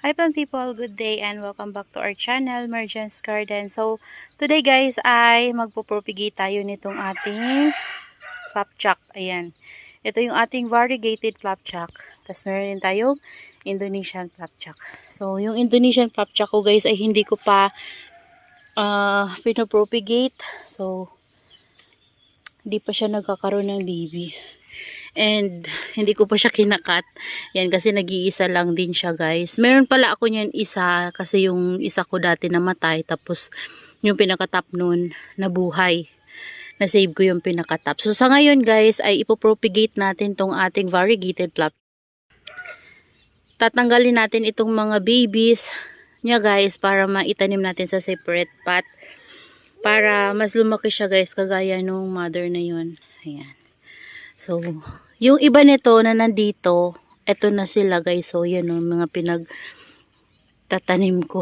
Hi pan people, good day and welcome back to our channel, Mergence Garden. So, today guys ay magpo-propagate tayo nitong ating flapjack. Ayan. Ito yung ating variegated flapjack. Tapos meron din tayong Indonesian flapjack. So, yung Indonesian flapjack ko guys ay hindi ko pa pinopropagate. So, hindi pa siya nagkakaroon ng baby. And hindi ko pa siya kinakat. Yan kasi nag-iisa lang din siya guys. Meron pala ako niyan isa kasi yung isa ko dati namatay. Tapos yung pinakatap nun nabuhay. Na-save ko yung pinakatap. So sa ngayon guys ay ipopropagate natin tong ating variegated flap. Tatanggalin natin itong mga babies niya guys para maitanim natin sa separate pot. Para mas lumaki siya guys kagaya nung mother na yun. Ayan. So, yung iba nito na nandito, eto na sila guys. So, yan o, mga pinagtatanim ko.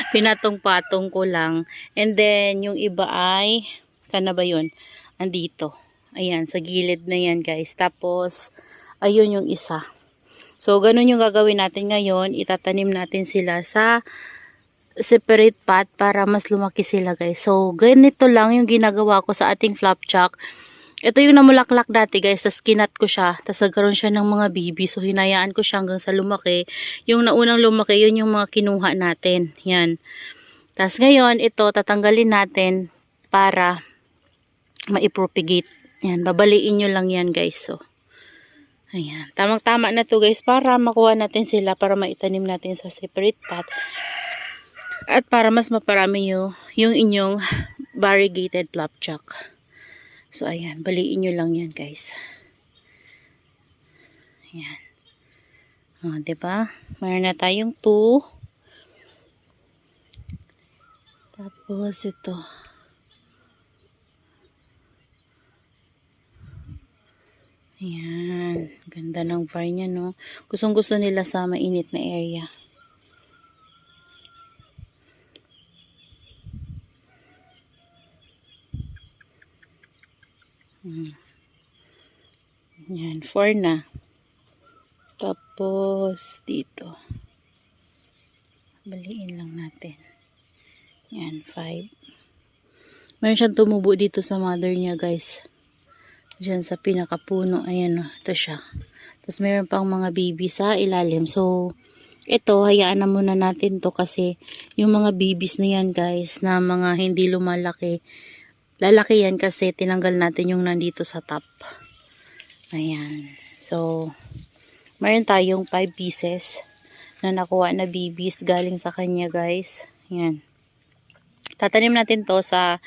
Pinatong-patong ko lang. And then, yung iba ay, saan na ba yun? Andito. Ayan, sa gilid na yan guys. Tapos, ayun yung isa. So, ganun yung gagawin natin ngayon. Itatanim natin sila sa separate pot para mas lumaki sila guys. So, ganito lang yung ginagawa ko sa ating flapjack. Ito yung namulaklak dati guys, tas kinat ko siya, tas nagkaroon siya ng mga baby. So hinayaan ko siya hanggang sa lumaki. Yung naunang lumaki, yun yung mga kinuha natin. Yan. Tas ngayon, ito tatanggalin natin para maipropagate. Yan, babaliin nyo lang yan guys. So, ayan. Tamang-tama na to guys para makuha natin sila, para maitanim natin sa separate pot. At para mas maparami yung inyong variegated flapjack. So, ayan. Baliin nyo lang yan, guys. Ayan. O, diba? Mayroon na tayong 2. Tapos, ito. Ayan. Ganda ng var niya, no? Gustong-gusto nila sa mainit na area. Yan, 4 na. Tapos, dito. Baliin lang natin. Yan, 5. Meron siyang tumubo dito sa mother niya, guys. Diyan sa pinakapuno. Ayan, ito siya. Tapos, meron pang mga baby sa ilalim. So, ito, hayaan na muna natin to kasi yung mga babies na yan, guys, na mga hindi lumalaki, lalaki yan kasi tinanggal natin yung nandito sa top. Ayan. So, mayroon tayong 5 pieces na nakuha na babies galing sa kanya guys. Ayan. Tatanim natin to sa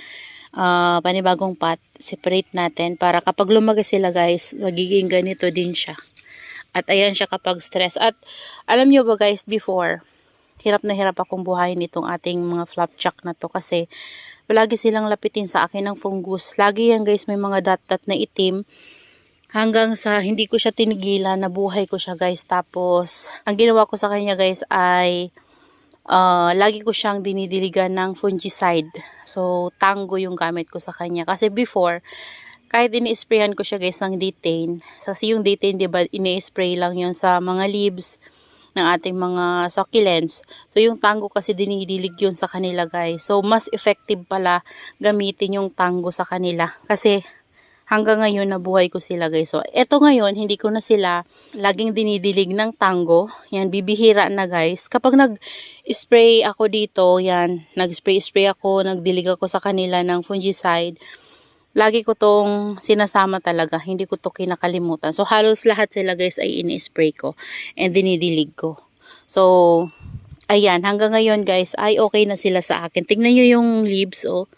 panibagong pot. Separate natin para kapag lumaki sila guys, magiging ganito din siya. At ayan siya kapag stress. At alam nyo ba guys, before, hirap na hirap akong buhayin itong ating mga flapjack na to kasi palagi silang lapitin sa akin ng fungus. Lagi yan guys, may mga dot-dot na itim. Hanggang sa hindi ko siya tinigilan, nabuhay ko siya guys. Tapos, ang ginawa ko sa kanya guys ay lagi ko siyang dinidiligan ng fungicide. So, tango yung gamit ko sa kanya. Kasi before, kahit ini-sprayan ko siya guys ng Detain. Kasi yung Detain, diba, ini-spray lang yun sa mga leaves ng ating mga succulents. So, yung tango kasi dinidilig yun sa kanila guys. So, mas effective pala gamitin yung tango sa kanila. Kasi, hanggang ngayon nabuhay ko sila guys. So, eto ngayon, hindi ko na sila laging dinidilig ng tango. Yan, bibihira na guys. Kapag nag-spray ako dito, yan, nag-spray ako, nagdilig ako sa kanila ng fungicide. Lagi ko tong sinasama talaga. Hindi ko to kinakalimutan. So, halos lahat sila guys ay ini-spray ko and dinidilig ko. So, ayan, hanggang ngayon guys ay okay na sila sa akin. Tingnan nyo yung leaves, oh.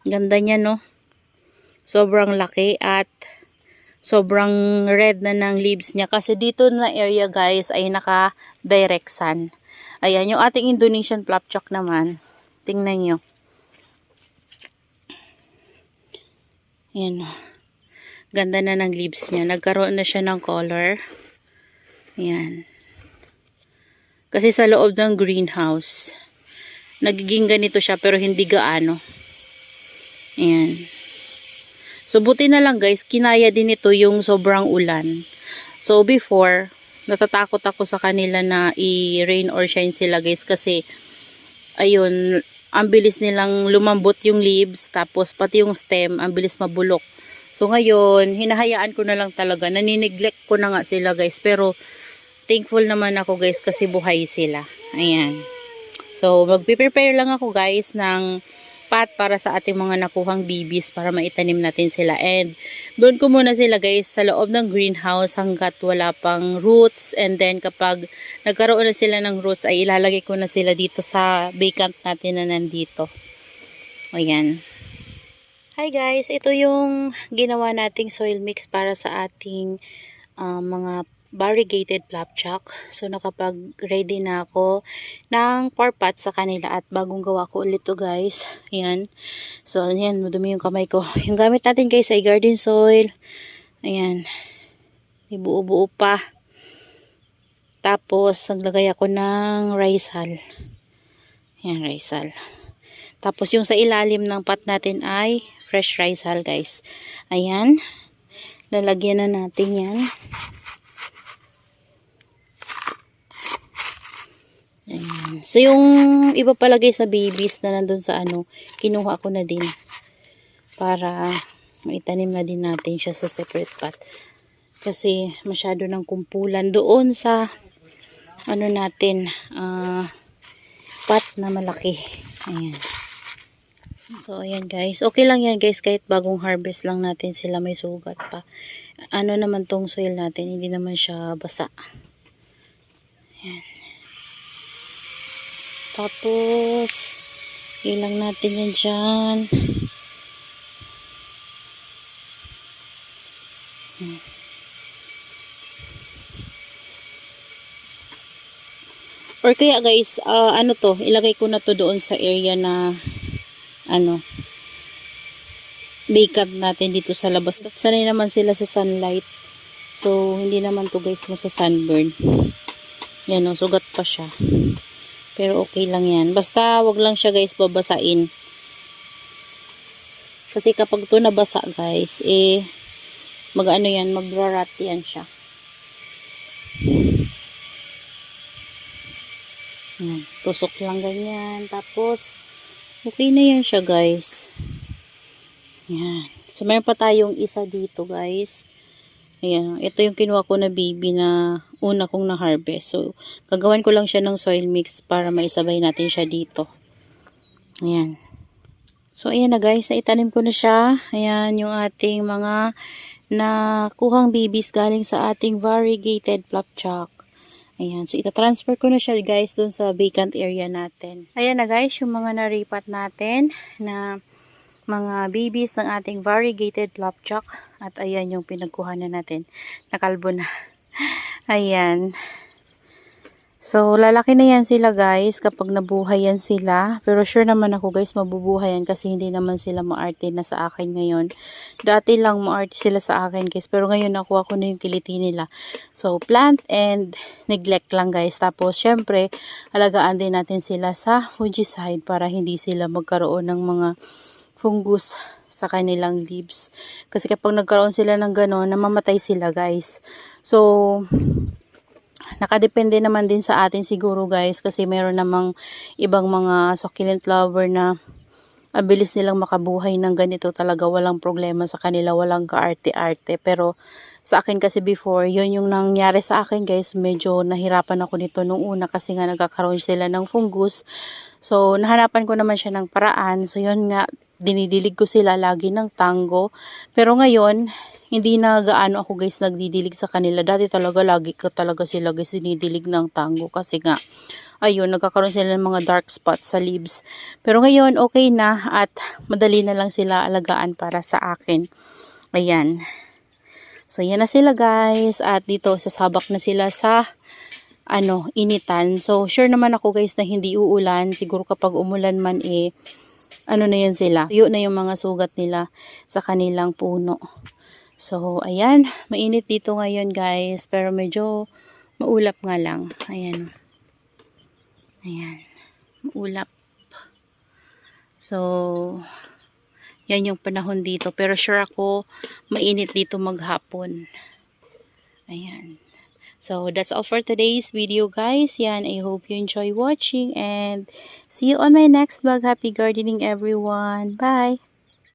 Ganda niya, no? Sobrang laki at sobrang red na ng leaves niya. Kasi dito na area guys ay naka-direct sun. Ayan, yung ating Indonesian flapjack naman. Tingnan nyo. Ayan. Ganda na ng leaves niya. Nagkaroon na siya ng color. Ayan. Kasi sa loob ng greenhouse, nagiging ganito siya pero hindi gaano. Ayan. So, buti na lang guys, kinaya din ito yung sobrang ulan. So, before, natatakot ako sa kanila na i-rain or shine sila guys, kasi ayun, ang bilis nilang lumambot yung leaves, tapos pati yung stem ang bilis mabulok. So ngayon hinahayaan ko na lang talaga, nanineglect ko na nga sila guys, pero thankful naman ako guys kasi buhay sila. Ayan, so magpe-prepare lang ako guys ng pot para sa ating mga nakuhang bibis para maitanim natin sila. And doon ko muna sila guys sa loob ng greenhouse hanggat wala pang roots, and then kapag nagkaroon na sila ng roots ay ilalagay ko na sila dito sa vacant natin na nandito. Ayan. Hi guys, ito yung ginawa nating soil mix para sa ating mga variegated flapjack. So nakapag-ready na ako ng 4 pots sa kanila at bagong gawa ko ulit to guys. Ayan. So ayan, madumi yung kamay ko. Yung gamit natin guys ay garden soil. Ayan. May buo-buo pa. Tapos naglagay ako ng rice hull. Ayan, rice hull. Tapos yung sa ilalim ng pot natin ay fresh rice hull guys. Ayan. Lalagyan na natin yan. Ayan. So yung iba palagay sa babies na nandun sa kinuha ko na din para maitanim na din natin siya sa separate pot. Kasi masyado ng kumpulan doon sa natin pot na malaki. Ayan. So ayan guys, okay lang yan guys kahit bagong harvest lang natin sila, may sugat pa. Naman tong soil natin, hindi naman siya basa. Ayan. Tapos ilang natin yan dyan. Or kaya guys, ilagay ko na to doon sa area na vacant natin dito sa labas. Sanay naman sila sa sunlight. So hindi naman to guys mo sa sunburn. Yan o, sugat pa siya. Pero okay lang yan. Basta wag lang siya guys babasain. Kasi kapag to nabasa guys, magra-rot yan siya. Yan, tusok lang ganyan. Tapos, okay na yan siya guys. Yan. So, mayroon pa tayong isa dito guys. Ayan, ito yung kinuha ko na baby na una kong na-harvest. So, gagawan ko lang siya ng soil mix para maisabay natin siya dito. Ayan. So, ayan na guys, naitanim ko na siya. Ayan, yung ating mga nakuhang babies galing sa ating variegated flapjack. Ayan, so ita-transfer ko na siya guys dun sa vacant area natin. Ayan na guys, yung mga naripat natin na mga babies ng ating variegated flapjack. At ayan yung pinagkuhanan natin. Nakalbo na. Ayan. So, lalaki na yan sila guys kapag nabuhay yan sila. Pero sure naman ako guys, mabubuhay yan kasi hindi naman sila maarte na sa akin ngayon. Dati lang maarte sila sa akin guys. Pero ngayon nakuha ko na yung kiliti nila. So, plant and neglect lang guys. Tapos, syempre, alagaan din natin sila sa fungicide para hindi sila magkaroon ng mga fungus sa kanilang leaves. Kasi kapag nagkaroon sila ng gano'n, namamatay sila guys. So, nakadepende naman din sa atin siguro guys. Kasi meron namang ibang mga succulent flower na abilis nilang makabuhay ng ganito talaga. Walang problema sa kanila, walang kaarte-arte. Pero sa akin kasi before, yun yung nangyari sa akin guys. Medyo nahirapan ako nito nung una kasi nga nagkakaroon sila ng fungus. So, nahanapan ko naman siya ng paraan. So, yun nga, dinidilig ko sila lagi ng tango. Pero ngayon, hindi na gaano ako guys nagdidilig sa kanila. Dati talaga lagi ko talaga sila guys dinidilig ng tango. Kasi nga, ayun, nagkakaroon sila ng mga dark spots sa leaves. Pero ngayon, okay na at madali na lang sila alagaan para sa akin. Ayan. So, yan na sila guys. At dito, sasabak na sila sa initan. So, sure naman ako guys na hindi uulan. Siguro kapag umulan man na yan sila. Tuyo na yung mga sugat nila sa kanilang puno. So, ayan. Mainit dito ngayon guys. Pero medyo maulap nga lang. Ayan. Ayan. Maulap. So, yan yung panahon dito. Pero sure ako, mainit dito maghapon. Ayan. So, that's all for today's video, guys. Yan, I hope you enjoy watching and see you on my next vlog. Happy gardening, everyone. Bye!